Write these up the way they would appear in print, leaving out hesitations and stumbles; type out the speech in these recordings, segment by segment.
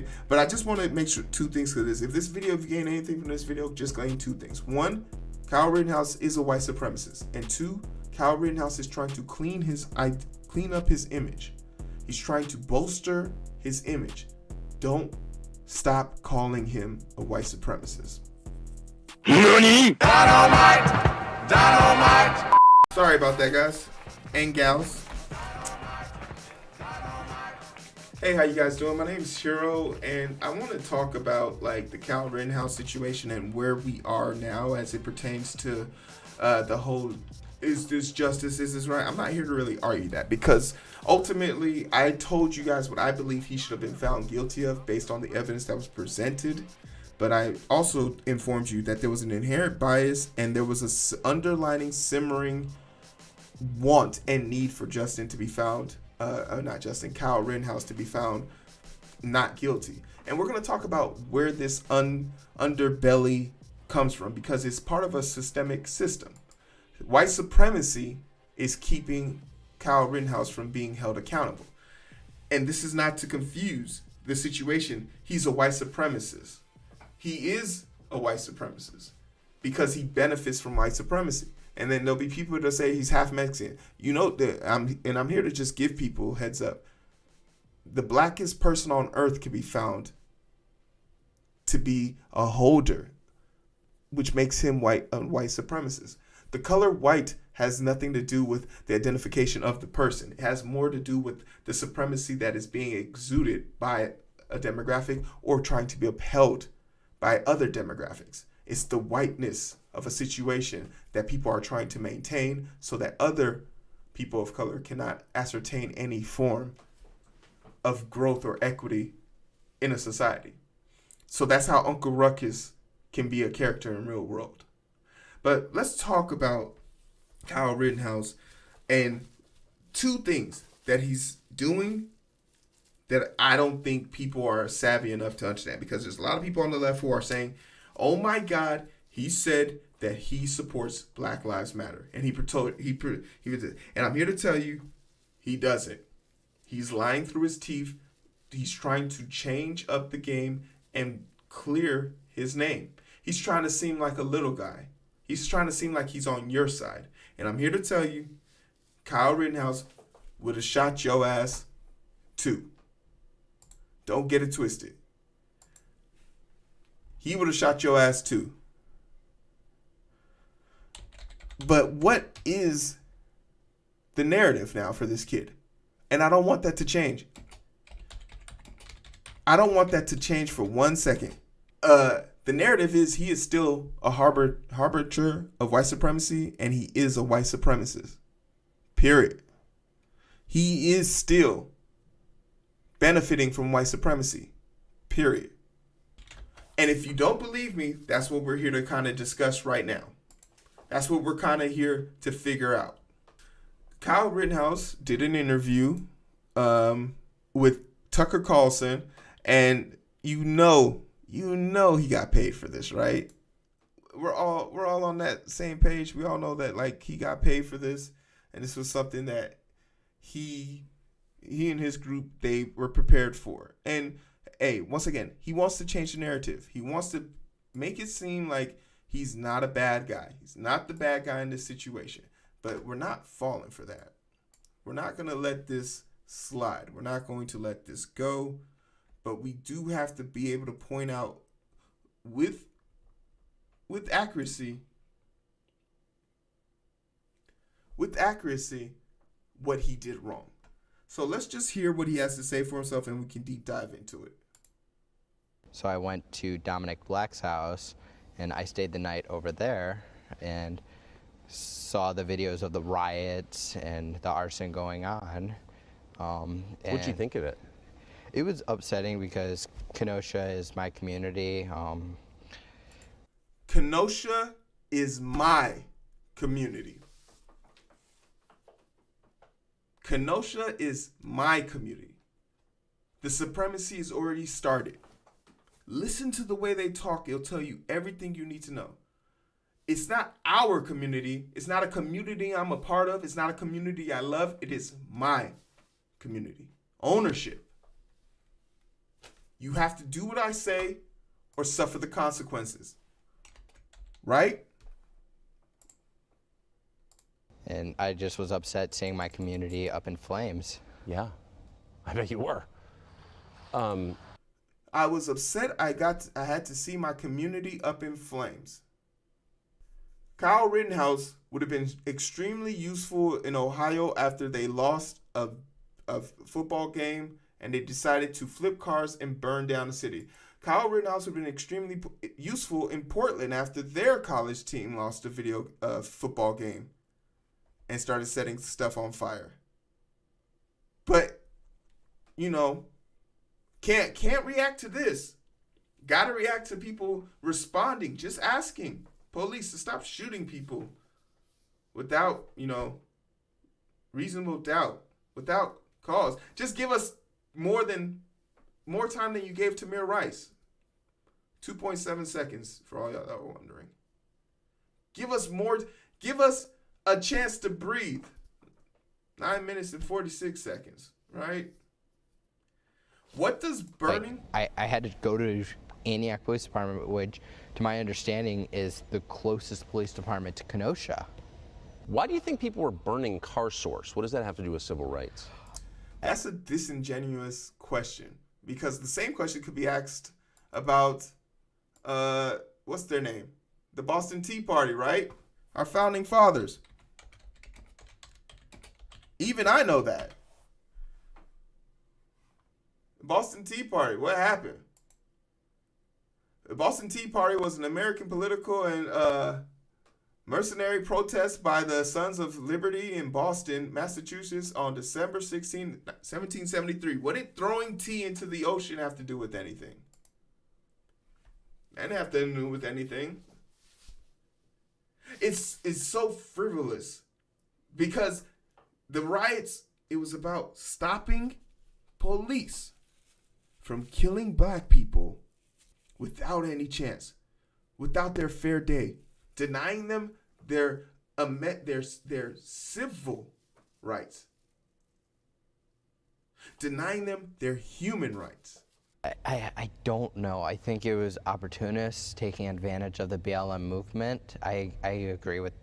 saying. But I just want to make sure two things for this. If you gain anything from this video, just gain two things. One, Kyle Rittenhouse is a white supremacist. And two, Kyle Rittenhouse is trying to clean up his image. He's trying to bolster his image. Don't stop calling him a white supremacist. NANI? Dynamite! Sorry about that, guys and gals. Hey, how you guys doing? My name is Heero, and I want to talk about like the Kyle Rittenhouse situation and where we are now as it pertains to the whole, is this justice, is this right? I'm not here to really argue that, because ultimately I told you guys what I believe he should have been found guilty of based on the evidence that was presented. But I also informed you that there was an inherent bias and there was an underlining, simmering want and need for Justin to be found, Kyle Rittenhouse to be found not guilty. And we're going to talk about where this underbelly comes from, because it's part of a systemic system. White supremacy is keeping Kyle Rittenhouse from being held accountable. And this is not to confuse the situation. He's a white supremacist. He is a white supremacist because he benefits from white supremacy. And then there'll be people that say he's half Mexican. You know, I'm here to just give people heads up. The blackest person on earth can be found to be a holder, which makes him a white supremacist. The color white has nothing to do with the identification of the person. It has more to do with the supremacy that is being exuded by a demographic or trying to be upheld by other demographics. It's the whiteness of a situation that people are trying to maintain so that other people of color cannot ascertain any form of growth or equity in a society. So that's how Uncle Ruckus can be a character in real world. But let's talk about Kyle Rittenhouse and two things that he's doing that I don't think people are savvy enough to understand, because there's a lot of people on the left who are saying, oh my God, he said that he supports Black Lives Matter. And and I'm here to tell you, he doesn't. He's lying through his teeth. He's trying to change up the game and clear his name. He's trying to seem like a little guy. He's trying to seem like he's on your side. And I'm here to tell you, Kyle Rittenhouse would have shot your ass too. Don't get it twisted. He would have shot your ass too. But what is the narrative now for this kid? And I don't want that to change. I don't want that to change for 1 second. The narrative is he is still a harbinger of white supremacy, and he is a white supremacist. Period. He is still benefiting from white supremacy. Period. And if you don't believe me, that's what we're here to kind of discuss right now. That's what we're kind of here to figure out. Kyle Rittenhouse did an interview with Tucker Carlson, and you know he got paid for this, right? We're all on that same page. We all know that like he got paid for this, and this was something that he and his group, they were prepared for. And hey, once again, he wants to change the narrative. He wants to make it seem like he's not a bad guy. He's not the bad guy in this situation. But we're not falling for that. We're not going to let this slide. We're not going to let this go. But we do have to be able to point out with accuracy what he did wrong. So let's just hear what he has to say for himself, and we can deep dive into it. So I went to Dominic Black's house, and I stayed the night over there and saw the videos of the riots and the arson going on. What'd you think of it? It was upsetting because Kenosha is my community. Kenosha is my community. Kenosha is my community. The supremacy is already started. Listen to the way they talk. It'll tell you everything you need to know. It's not our community. It's not a community I'm a part of. It's not a community I love. It is my community. Ownership. You have to do what I say or suffer the consequences. Right? And I just was upset seeing my community up in flames. Yeah, I bet you were. I was upset I had to see my community up in flames. Kyle Rittenhouse would have been extremely useful in Ohio after they lost a football game and they decided to flip cars and burn down the city. Kyle Rittenhouse would have been extremely useful in Portland after their college team lost a football game and started setting stuff on fire. But, can't react to this. Gotta react to people responding, just asking police to stop shooting people without, reasonable doubt, without cause. Just give us more time than you gave Tamir Rice. 2.7 seconds for all y'all that were wondering. Give us a chance to breathe. 9 minutes and 46 seconds, right? What does burning... I had to go to Antioch Police Department, which, to my understanding, is the closest police department to Kenosha. Why do you think people were burning car source? What does that have to do with civil rights? That's a disingenuous question, because the same question could be asked about, what's their name? The Boston Tea Party, right? Our founding fathers. Even I know that. The Boston Tea Party, what happened? The Boston Tea Party was an American political and mercenary protest by the Sons of Liberty in Boston, Massachusetts on December 16, 1773. What did throwing tea into the ocean have to do with anything? That didn't have to do with anything. It's so frivolous because the riots, it was about stopping police from killing black people without any chance, without their fair day, denying them their civil rights, denying them their human rights. I don't know. I think it was opportunists taking advantage of the BLM movement. I agree with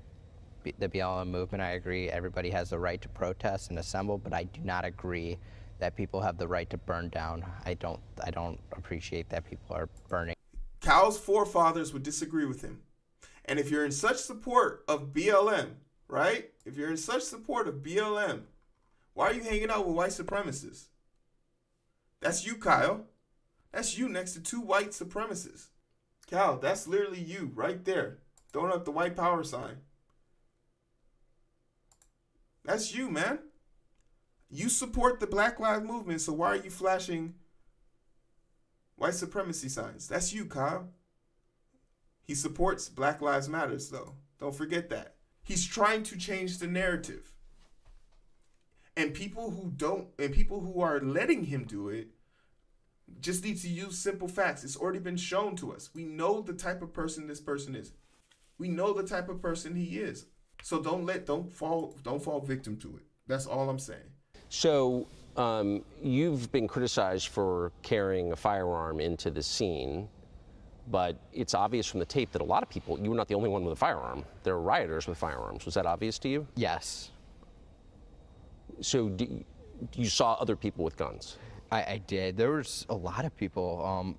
the BLM movement. I agree everybody has the right to protest and assemble, but I do not agree that people have the right to burn down. I don't appreciate that people are burning. Kyle's forefathers would disagree with him. And if you're in such support of BLM, right? If you're in such support of BLM, why are you hanging out with white supremacists? That's you, Kyle. That's you next to two white supremacists. Kyle, that's literally you right there, throwing up the white power sign. That's you, man. You support the Black Lives Movement, so why are you flashing white supremacy signs? That's you, Kyle. He supports Black Lives Matters, though. Don't forget that. He's trying to change the narrative. And people who are letting him do it just need to use simple facts. It's already been shown to us. We know the type of person this person is. We know the type of person he is. So don't fall victim to it. That's all I'm saying. So you've been criticized for carrying a firearm into the scene, but it's obvious from the tape that a lot of people, you were not the only one with a firearm. There were rioters with firearms. Was that obvious to you? Yes. So you saw other people with guns? I did. There was a lot of people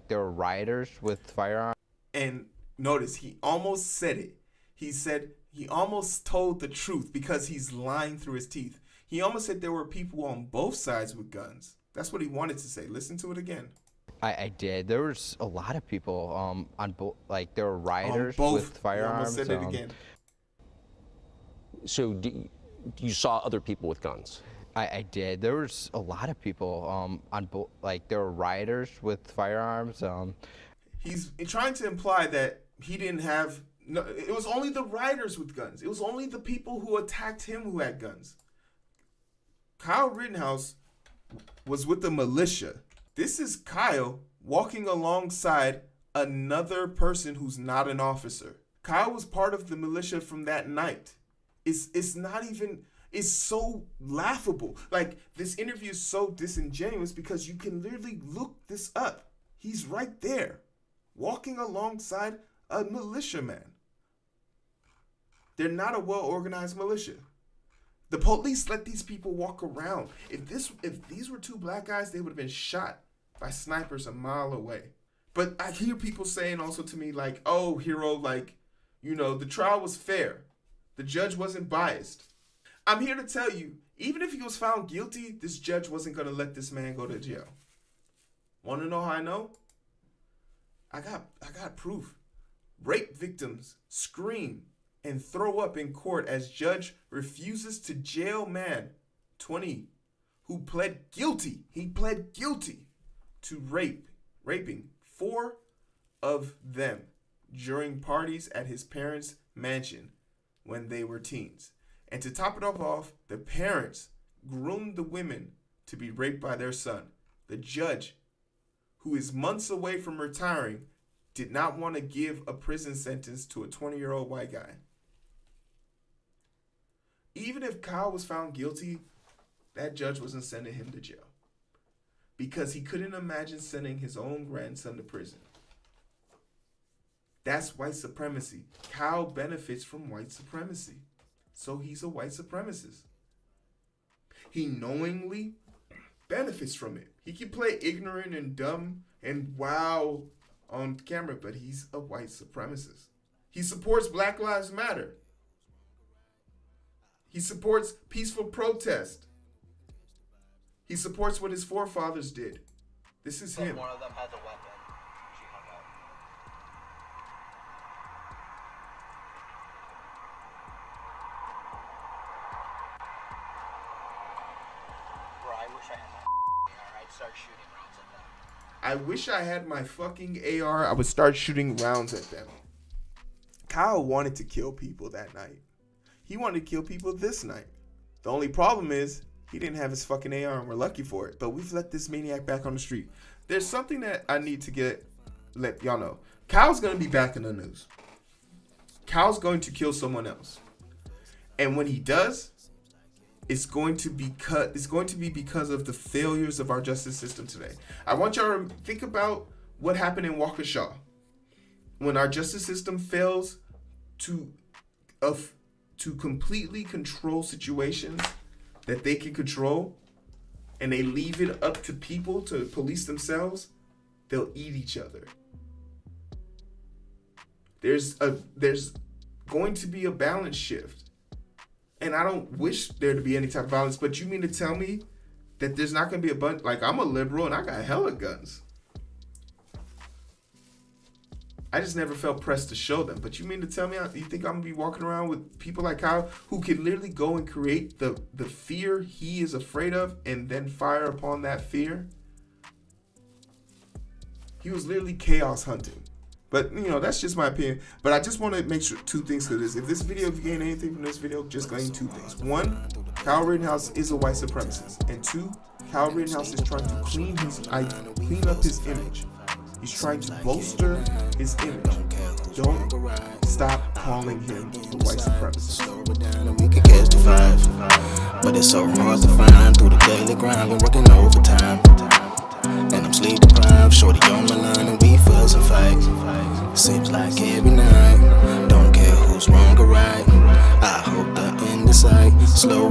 there were rioters with firearms. And notice, he almost said it. He almost told the truth because he's lying through his teeth. He almost said there were people on both sides with guns. That's what he wanted to say. Listen to it again. I did. There was a lot of people there were rioters with firearms. He almost said it again. So you saw other people with guns? I did. There was a lot of people there were rioters with firearms. He's trying to imply that he didn't have. No, it was only the rioters with guns. It was only the people who attacked him who had guns. Kyle Rittenhouse was with the militia. This is Kyle walking alongside another person who's not an officer. Kyle was part of the militia from that night. It's not even. is so laughable. Like, this interview is so disingenuous because you can literally look this up. He's right there, walking alongside a militiaman. They're not a well-organized militia. The police let these people walk around. If these were two black guys, they would have been shot by snipers a mile away. But I hear people saying also to me, like, oh, Heero, like, you know, the trial was fair. The judge wasn't biased. I'm here to tell you, even if he was found guilty, this judge wasn't going to let this man go to jail. Want to know how I know? I got proof. Rape victims scream and throw up in court as judge refuses to jail man 20 who pled guilty. He pled guilty to raping 4 of them during parties at his parents' mansion when they were teens. And to top it all off, the parents groomed the women to be raped by their son. The judge, who is months away from retiring, did not want to give a prison sentence to a 20-year-old white guy. Even if Kyle was found guilty, that judge wasn't sending him to jail because he couldn't imagine sending his own grandson to prison. That's white supremacy. Kyle benefits from white supremacy. So he's a white supremacist. He knowingly benefits from it. He can play ignorant and dumb and wow on camera, but he's a white supremacist. He supports Black Lives Matter. He supports peaceful protest. He supports what his forefathers did. This is him. One of them has a weapon. She hung up. Bro, I wish I had my AR. I'd start shooting rounds at them. I wish I had my fucking AR. I would start shooting rounds at them. Kyle wanted to kill people that night. He wanted to kill people this night. The only problem is he didn't have his fucking AR and we're lucky for it. But we've let this maniac back on the street. There's something that I need to let y'all know. Kyle's going to be back in the news. Kyle's going to kill someone else. And when he does, it's going to be because of the failures of our justice system today. I want y'all to think about what happened in Waukesha. When our justice system fails to completely control situations that they can control, and they leave it up to people to police themselves, they'll eat each other. There's going to be a balance shift. And I don't wish there to be any type of violence, but you mean to tell me that there's not going to be a bunch, like, I'm a liberal and I got hella guns. I just never felt pressed to show them. But you mean to tell me, you think I'm going to be walking around with people like Kyle who can literally go and create the fear he is afraid of and then fire upon that fear? He was literally chaos hunting. But, you know, that's just my opinion. But I just want to make sure 2 things to this. If you gain anything from this video, just gain 2 things. 1, Kyle Rittenhouse is a white supremacist. And 2, Kyle Rittenhouse is trying to clean up his image. He's trying to bolster his image. Don't stop calling him a white supremacist. We could catch the 5, but it's so hard to find through the daily grind. Been working overtime, and I'm sleep deprived. Shorty on my line, and we fuss and fight. Seems like every night. Don't care who's wrong or right. I hope the end is sight. Slow